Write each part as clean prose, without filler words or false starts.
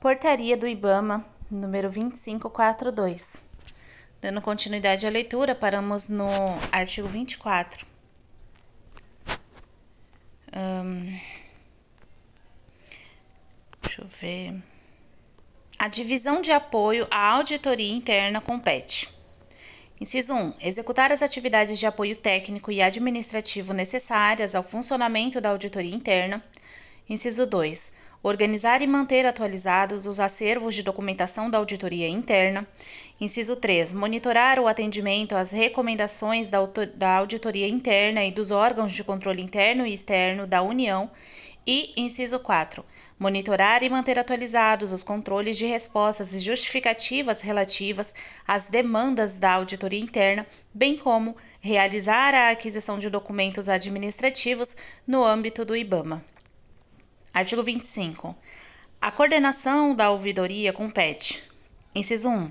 Portaria do IBAMA, número 2542. Dando continuidade à leitura, paramos no artigo 24. Deixa eu ver. A divisão de apoio à auditoria interna compete. Inciso 1. Executar as atividades de apoio técnico e administrativo necessárias ao funcionamento da auditoria interna. Inciso 2. Organizar e manter atualizados os acervos de documentação da auditoria interna. Inciso 3. Monitorar o atendimento às recomendações da auditoria interna e dos órgãos de controle interno e externo da União. E, inciso 4. Monitorar e manter atualizados os controles de respostas e justificativas relativas às demandas da auditoria interna, bem como realizar a aquisição de documentos administrativos no âmbito do IBAMA. Artigo 25. A coordenação da ouvidoria compete. Inciso 1.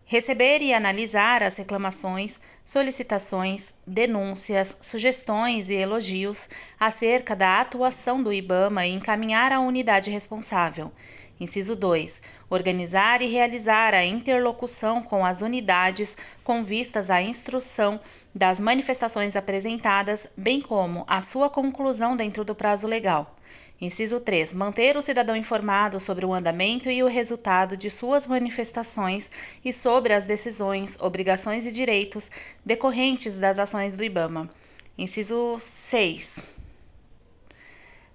Receber e analisar as reclamações, solicitações, denúncias, sugestões e elogios acerca da atuação do IBAMA e encaminhar à unidade responsável. Inciso 2. Organizar e realizar a interlocução com as unidades com vistas à instrução das manifestações apresentadas, bem como a sua conclusão dentro do prazo legal. Inciso 3. Manter o cidadão informado sobre o andamento e o resultado de suas manifestações e sobre as decisões, obrigações e direitos decorrentes das ações do IBAMA. Inciso 6.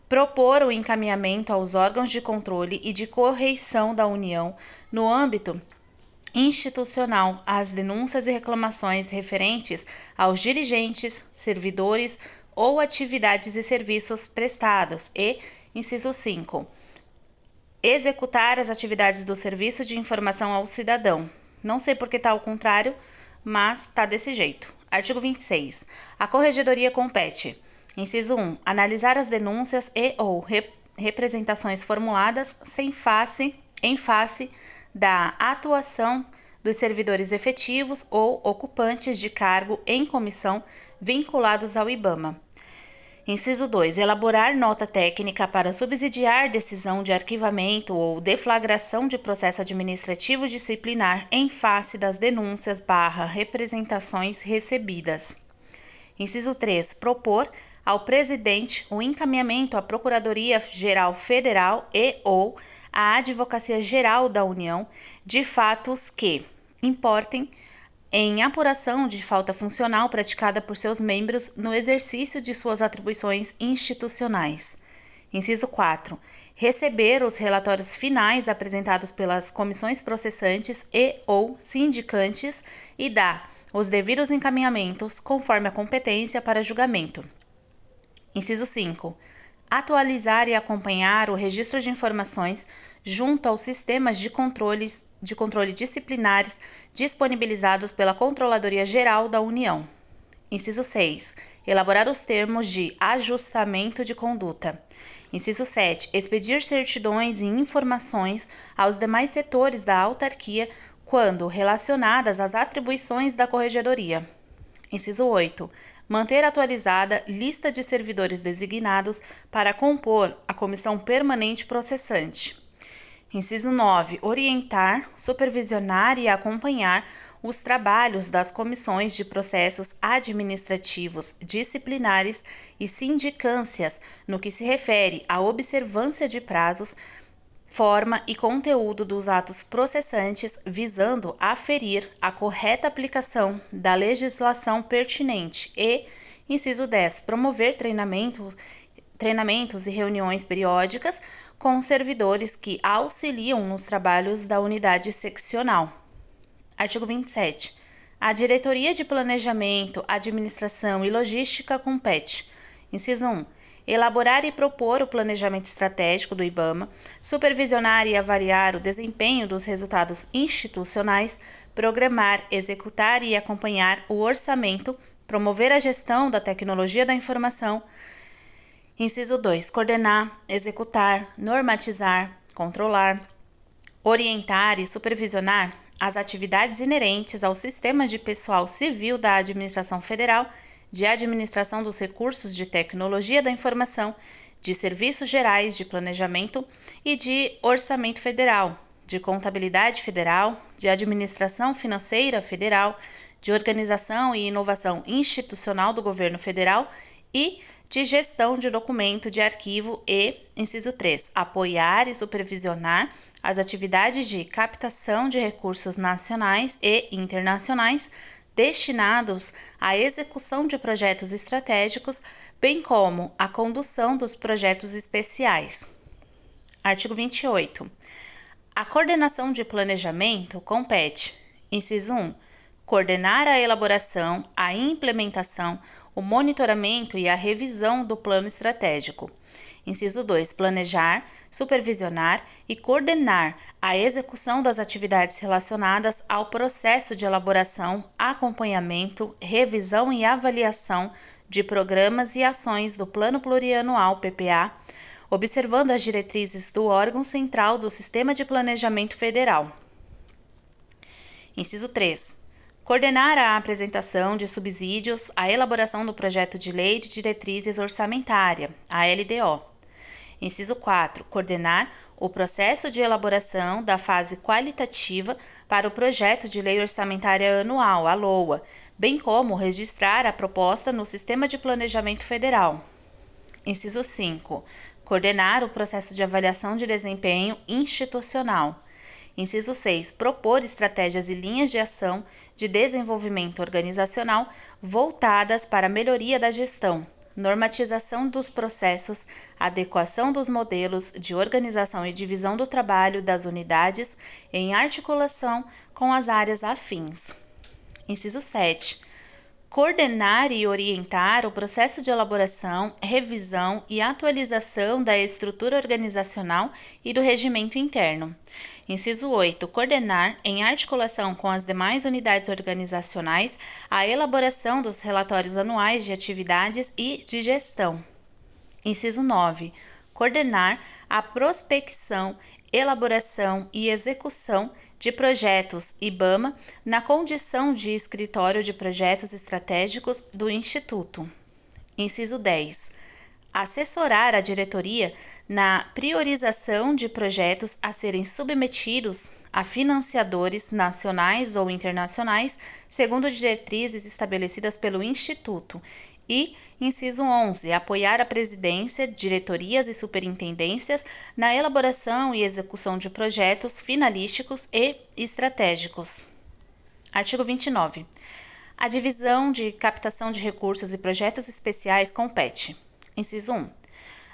Propor o encaminhamento aos órgãos de controle e de correição da União no âmbito institucional às denúncias e reclamações referentes aos dirigentes, servidores ou atividades e serviços prestados e, inciso 5, executar as atividades do serviço de informação ao cidadão. Não sei por que está ao contrário, mas está desse jeito. Artigo 26. A Corregedoria compete. Inciso 1. Analisar as denúncias e ou representações formuladas em face da atuação dos servidores efetivos ou ocupantes de cargo em comissão vinculados ao IBAMA. Inciso 2. Elaborar nota técnica para subsidiar decisão de arquivamento ou deflagração de processo administrativo disciplinar em face das denúncias / representações recebidas. Inciso 3. Propor ao presidente o encaminhamento à Procuradoria-Geral Federal e ou à Advocacia Geral da União de fatos que importem em apuração de falta funcional praticada por seus membros no exercício de suas atribuições institucionais. Inciso 4. Receber os relatórios finais apresentados pelas comissões processantes e ou sindicantes e dar os devidos encaminhamentos conforme a competência para julgamento. Inciso 5. Atualizar e acompanhar o registro de informações junto aos sistemas de controle disciplinares disponibilizados pela Controladoria Geral da União. Inciso 6. Elaborar os termos de ajustamento de conduta. Inciso 7. Expedir certidões e informações aos demais setores da autarquia quando relacionadas às atribuições da Corregedoria. Inciso 8. Manter atualizada lista de servidores designados para compor a Comissão Permanente Processante. Inciso 9. Orientar, supervisionar e acompanhar os trabalhos das comissões de processos administrativos, disciplinares e sindicâncias no que se refere à observância de prazos, forma e conteúdo dos atos processantes, visando aferir a correta aplicação da legislação pertinente e, inciso 10, promover treinamentos e reuniões periódicas com servidores que auxiliam nos trabalhos da unidade seccional. Artigo 27. A Diretoria de Planejamento, Administração e Logística compete. Inciso 1. Elaborar e propor o planejamento estratégico do IBAMA, supervisionar e avaliar o desempenho dos resultados institucionais, programar, executar e acompanhar o orçamento, promover a gestão da tecnologia da informação. Inciso 2. Coordenar, executar, normatizar, controlar, orientar e supervisionar as atividades inerentes aos sistemas de pessoal civil da Administração Federal, de administração dos recursos de tecnologia da informação, de Serviços Gerais de Planejamento e de Orçamento Federal, de Contabilidade Federal, de Administração Financeira Federal, de Organização e Inovação Institucional do Governo Federal e de Gestão de Documento de Arquivo e, inciso 3, apoiar e supervisionar as atividades de captação de recursos nacionais e internacionais destinados à execução de projetos estratégicos, bem como a condução dos projetos especiais. Artigo 28. A coordenação de planejamento compete, inciso 1, coordenar a elaboração, a implementação, o monitoramento e a revisão do plano estratégico. Inciso 2, planejar, supervisionar e coordenar a execução das atividades relacionadas ao processo de elaboração, acompanhamento, revisão e avaliação de programas e ações do Plano Plurianual PPA, observando as diretrizes do órgão central do Sistema de Planejamento Federal. Inciso 3. Coordenar a apresentação de subsídios, a elaboração do projeto de lei de diretrizes orçamentária, a LDO. Inciso 4. Coordenar o processo de elaboração da fase qualitativa para o projeto de lei orçamentária anual, a LOA, bem como registrar a proposta no Sistema de Planejamento Federal. Inciso 5. Coordenar o processo de avaliação de desempenho institucional. Inciso 6. Propor estratégias e linhas de ação de desenvolvimento organizacional voltadas para a melhoria da gestão, normatização dos processos, adequação dos modelos de organização e divisão do trabalho das unidades em articulação com as áreas afins. Inciso 7. Coordenar e orientar o processo de elaboração, revisão e atualização da estrutura organizacional e do regimento interno. Inciso 8. Coordenar, em articulação com as demais unidades organizacionais, a elaboração dos relatórios anuais de atividades e de gestão. Inciso 9. Coordenar a prospecção, elaboração e execução de projetos IBAMA na condição de escritório de projetos estratégicos do Instituto. Inciso 10. Assessorar a diretoria na priorização de projetos a serem submetidos a financiadores nacionais ou internacionais, segundo diretrizes estabelecidas pelo Instituto. E, inciso 11, apoiar a presidência, diretorias e superintendências na elaboração e execução de projetos finalísticos e estratégicos. Artigo 29. A divisão de captação de recursos e projetos especiais compete. Inciso 1.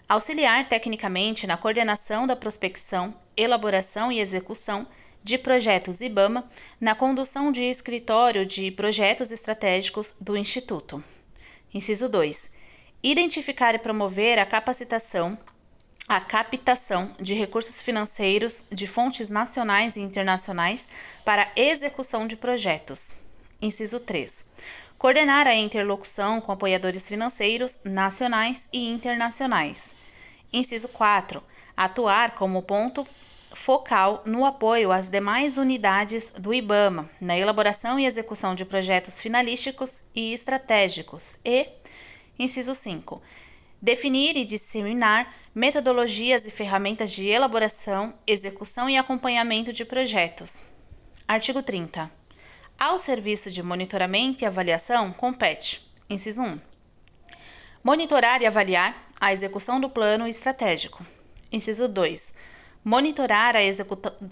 Auxiliar tecnicamente na coordenação da prospecção, elaboração e execução de projetos IBAMA na condução de escritório de projetos estratégicos do Instituto. Inciso 2. Identificar e promover a captação de recursos financeiros de fontes nacionais e internacionais para execução de projetos. Inciso 3. Coordenar a interlocução com apoiadores financeiros nacionais e internacionais. Inciso 4. Atuar como ponto focal no apoio às demais unidades do IBAMA, na elaboração e execução de projetos finalísticos e estratégicos. E, inciso 5. Definir e disseminar metodologias e ferramentas de elaboração, execução e acompanhamento de projetos. Artigo 30. Ao Serviço de Monitoramento e Avaliação compete, inciso 1, monitorar e avaliar a execução do plano estratégico. Inciso 2, monitorar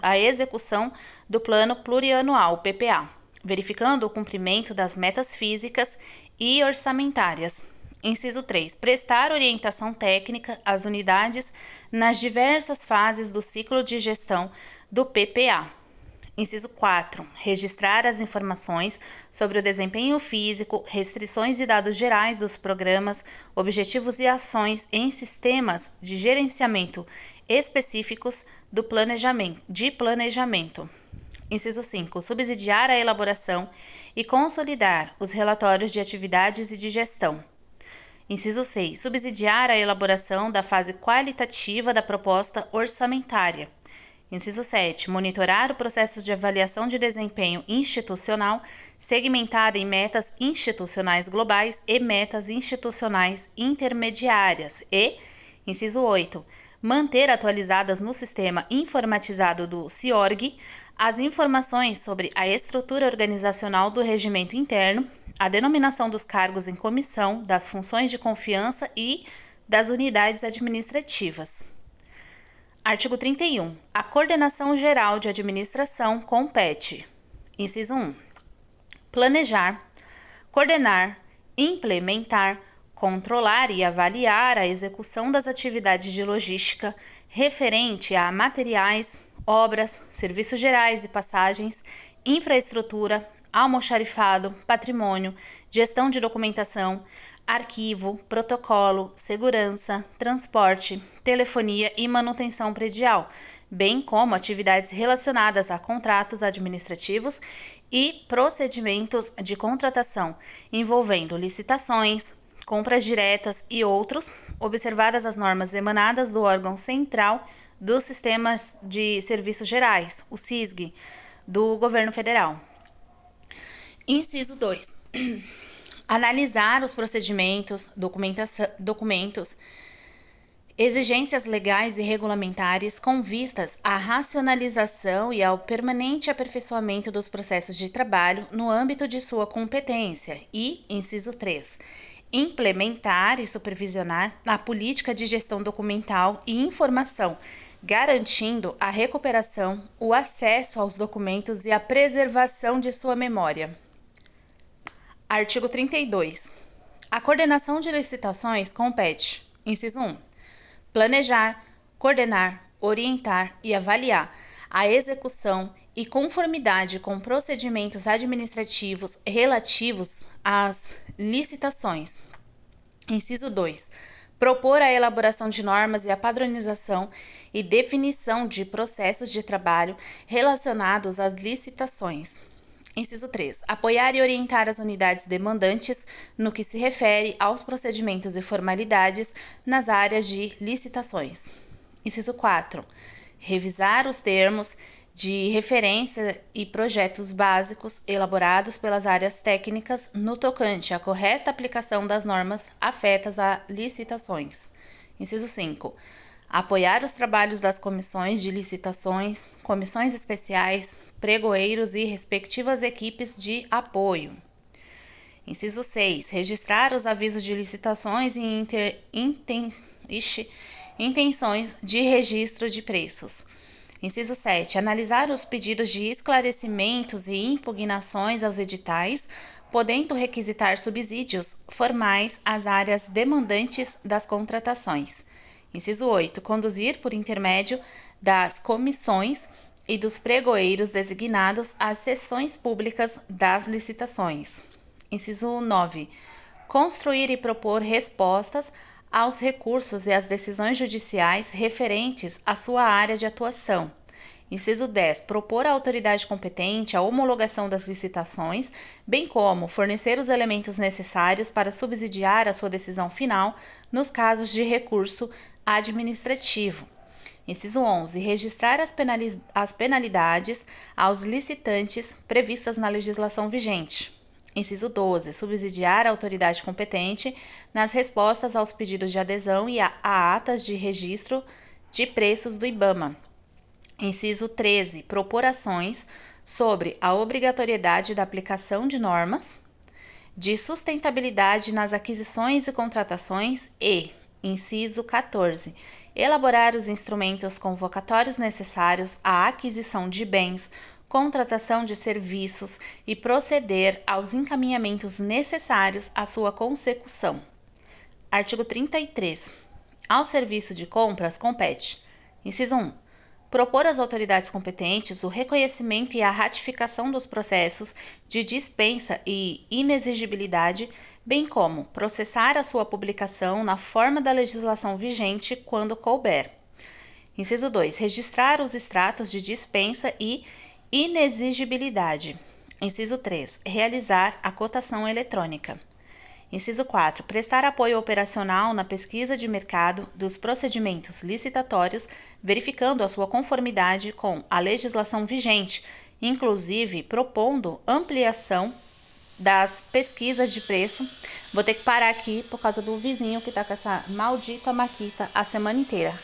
a execução do Plano Plurianual, PPA, verificando o cumprimento das metas físicas e orçamentárias. Inciso 3, prestar orientação técnica às unidades nas diversas fases do ciclo de gestão do PPA. Inciso 4. Registrar as informações sobre o desempenho físico, restrições e dados gerais dos programas, objetivos e ações em sistemas de gerenciamento específicos de planejamento. Inciso 5. Subsidiar a elaboração e consolidar os relatórios de atividades e de gestão. Inciso 6. Subsidiar a elaboração da fase qualitativa da proposta orçamentária. Inciso 7. Monitorar o processo de avaliação de desempenho institucional, segmentado em metas institucionais globais e metas institucionais intermediárias. E, Inciso 8. Manter atualizadas no sistema informatizado do CIORG as informações sobre a estrutura organizacional do regimento interno, a denominação dos cargos em comissão, das funções de confiança e das unidades administrativas. Artigo 31. A coordenação geral de administração compete. Inciso 1. Planejar, coordenar, implementar, controlar e avaliar a execução das atividades de logística referente a materiais, obras, serviços gerais e passagens, infraestrutura, almoxarifado, patrimônio, gestão de documentação, arquivo, protocolo, segurança, transporte, telefonia e manutenção predial, bem como atividades relacionadas a contratos administrativos e procedimentos de contratação envolvendo licitações, compras diretas e outros, observadas as normas emanadas do órgão central dos sistemas de serviços gerais, o SISG, do Governo Federal. Inciso 2. Analisar os procedimentos, documentos, exigências legais e regulamentares com vistas à racionalização e ao permanente aperfeiçoamento dos processos de trabalho no âmbito de sua competência. E, inciso 3. Implementar e supervisionar a política de gestão documental e informação, garantindo a recuperação, o acesso aos documentos e a preservação de sua memória. Artigo 32. A coordenação de licitações compete. Inciso 1. Planejar, coordenar, orientar e avaliar a execução e conformidade com procedimentos administrativos relativos às licitações. Inciso 2. Propor a elaboração de normas e a padronização e definição de processos de trabalho relacionados às licitações. Inciso 3. Apoiar e orientar as unidades demandantes no que se refere aos procedimentos e formalidades nas áreas de licitações. Inciso 4. Revisar os termos de referência e projetos básicos elaborados pelas áreas técnicas no tocante à correta aplicação das normas afetas a licitações. Inciso 5. Apoiar os trabalhos das comissões de licitações, comissões especiais, pregoeiros e respectivas equipes de apoio. Inciso 6. Registrar os avisos de licitações e intenções de registro de preços. Inciso 7. Analisar os pedidos de esclarecimentos e impugnações aos editais, podendo requisitar subsídios formais às áreas demandantes das contratações. Inciso 8. Conduzir por intermédio das comissões e dos pregoeiros designados às sessões públicas das licitações. Inciso 9. Construir e propor respostas aos recursos e às decisões judiciais referentes à sua área de atuação. Inciso 10. Propor à autoridade competente a homologação das licitações, bem como fornecer os elementos necessários para subsidiar a sua decisão final nos casos de recurso administrativo. Inciso 11. Registrar as penalidades aos licitantes previstas na legislação vigente. Inciso 12. Subsidiar a autoridade competente nas respostas aos pedidos de adesão e a atas de registro de preços do IBAMA. Inciso 13. Propor ações sobre a obrigatoriedade da aplicação de normas de sustentabilidade nas aquisições e contratações e, inciso 14. Elaborar os instrumentos convocatórios necessários à aquisição de bens, contratação de serviços e proceder aos encaminhamentos necessários à sua consecução. Artigo 33. Ao serviço de compras compete. Inciso 1. Propor às autoridades competentes o reconhecimento e a ratificação dos processos de dispensa e inexigibilidade, bem como processar a sua publicação na forma da legislação vigente quando couber. Inciso 2. Registrar os extratos de dispensa e inexigibilidade. Inciso 3. Realizar a cotação eletrônica. Inciso 4. Prestar apoio operacional na pesquisa de mercado dos procedimentos licitatórios, verificando a sua conformidade com a legislação vigente, inclusive propondo ampliação das pesquisas de preço. Vou ter que parar aqui por causa do vizinho que tá com essa maldita maquita a semana inteira.